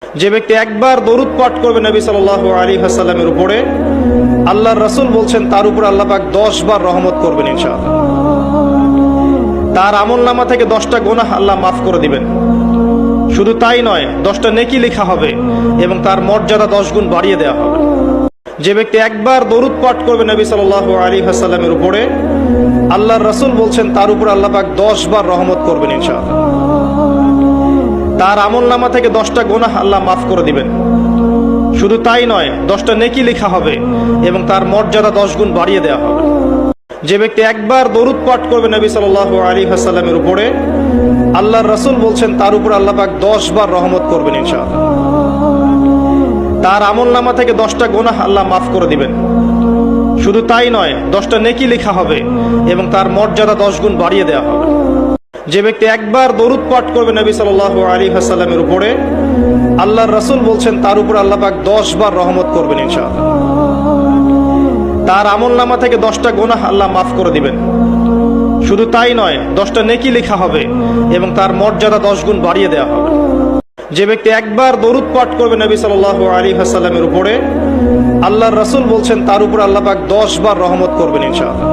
যে ব্যক্তি একবার দরুদ পাঠ করবে নবী সাল্লাল্লাহু আলাইহি ওয়াসাল্লামের উপরে, আল্লাহর রাসূল বলছেন তার উপর আল্লাহ পাক 10 বার রহমত করবেন ইনশাআল্লাহ। তার আমলনামা থেকে 10টা গুনাহ আল্লাহ মাফ করে দিবেন। শুধু তাই নয়, 10টা নেকি লেখা হবে এবং তার মর্যাদা 10 গুণ বাড়িয়ে দেওয়া হবে। যে ব্যক্তি একবার দরুদ পাঠ করবে নবী সাল্লাল্লাহু আলাইহি ওয়াসাল্লামের উপরে, আল্লাহর রাসূল বলছেন তার উপর আল্লাহ পাক 10 বার রহমত করবেন ইনশাআল্লাহ। তার আমলনামা থেকে 10টা গুনাহ আল্লাহ মাফ করে দিবেন। শুধু তাই নয়, 10টা নেকি লেখা হবে এবং তার মর্যাদা 10 গুণ বাড়িয়ে দেওয়া হবে। যে ব্যক্তি একবার দরুদ পাঠ করবে নবী সাল্লাল্লাহু আলাইহি ওয়াসাল্লামের উপরে, আল্লাহর রাসূল বলছেন তার উপর আল্লাহ পাক 10 বার রহমত করবেন ইনশাআল্লাহ। তার আমলনামা থেকে 10টা গুনাহ আল্লাহ মাফ করে দিবেন। শুধু তাই নয়, 10টা নেকি লেখা হবে এবং তার মর্যাদা 10 গুণ বাড়িয়ে দেওয়া হবে। যে ব্যক্তি একবার দরুদ পাঠ করবে নবী সাল্লাল্লাহু আলাইহি ওয়াসাল্লামের উপরে, আল্লাহর রাসূল বলছেন তার উপর আল্লাহ পাক 10 বার রহমত করবেন ইনশাআল্লাহ। তার আমলনামা থেকে 10টা গুনাহ আল্লাহ মাফ করে দিবেন। শুধু তাই নয়, 10টা নেকি লেখা হবে এবং তার মর্যাদা 10 গুণ বাড়িয়ে দেওয়া হবে। যে ব্যক্তি একবার দরুদ পাঠ করবে নবী সাল্লাল্লাহু আলাইহি ওয়াসাল্লামের উপরে, আল্লাহর রাসূল বলছেন তার উপর আল্লাহ পাক 10 বার রহমত করবেন ইনশাআল্লাহ।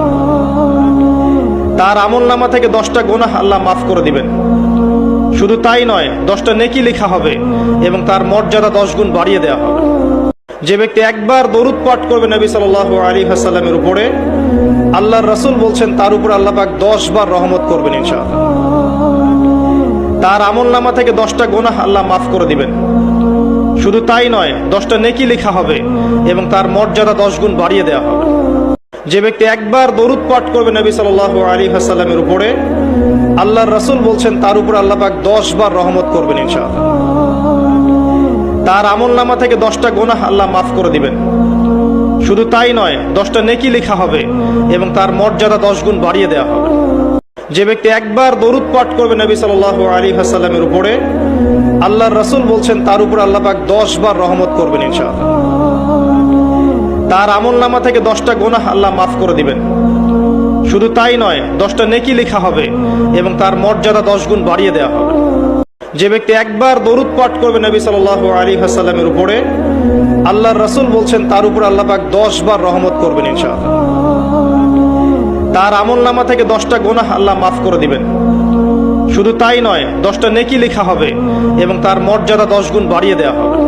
তার আমলনামা থেকে 10টা গুনাহ আল্লাহ মাফ করে দিবেন। শুধু তাই নয়, 10টা নেকি লেখা হবে এবং তার মর্যাদা 10 গুণ বাড়িয়ে দেওয়া হবে। যে ব্যক্তি একবার দরুদ পাঠ করবে নবী সাল্লাল্লাহু আলাইহি ওয়াসাল্লামের উপরে, আল্লাহর রাসূল বলছেন তার উপর আল্লাহ পাক 10 বার রহমত করবেন ইনশাআল্লাহ। তার আমলনামা থেকে 10টা গুনাহ আল্লাহ মাফ করে দিবেন। শুধু তাই নয়, 10টা নেকি লেখা হবে এবং তার মর্যাদা 10 গুণ বাড়িয়ে দেওয়া হবে। যে ব্যক্তি একবার দরুদ পাঠ করবে নবী সাল্লাল্লাহু আলাইহি ওয়াসাল্লামের উপরে, আল্লাহর রাসূল বলছেন তার উপর আল্লাহ পাক 10 বার রহমত করবেন ইনশাআল্লাহ। তার আমলনামা থেকে 10টা গুনাহ আল্লাহ মাফ করে দিবেন। শুধু তাই নয়, 10টা নেকি লেখা হবে এবং তার মর্যাদা 10 গুণ বাড়িয়ে দেওয়া হবে। যে ব্যক্তি একবার দরুদ পাঠ করবে নবী সাল্লাল্লাহু আলাইহি ওয়াসাল্লামের উপরে, আল্লাহর রাসূল বলছেন তার উপর আল্লাহ পাক 10 বার রহমত করবেন ইনশাআল্লাহ। তার আমলনামা থেকে 10টা গুনাহ আল্লাহ মাফ করে দিবেন। শুধু তাই নয়, 10টা নেকি লেখা হবে এবং তার মর্যাদা 10 গুণ বাড়িয়ে দেওয়া হবে। যে ব্যক্তি একবার দরুদ পাঠ করবে নবী সাল্লাল্লাহু আলাইহি ওয়াসাল্লামের উপরে, আল্লাহর রাসূল বলছেন তার উপর আল্লাহ পাক 10 বার রহমত করবেন ইনশাআল্লাহ। তার আমলনামা থেকে 10টা গুনাহ আল্লাহ মাফ করে দিবেন। শুধু তাই নয়, 10টা নেকি লেখা হবে এবং তার মর্যাদা 10 গুণ বাড়িয়ে দেওয়া হবে।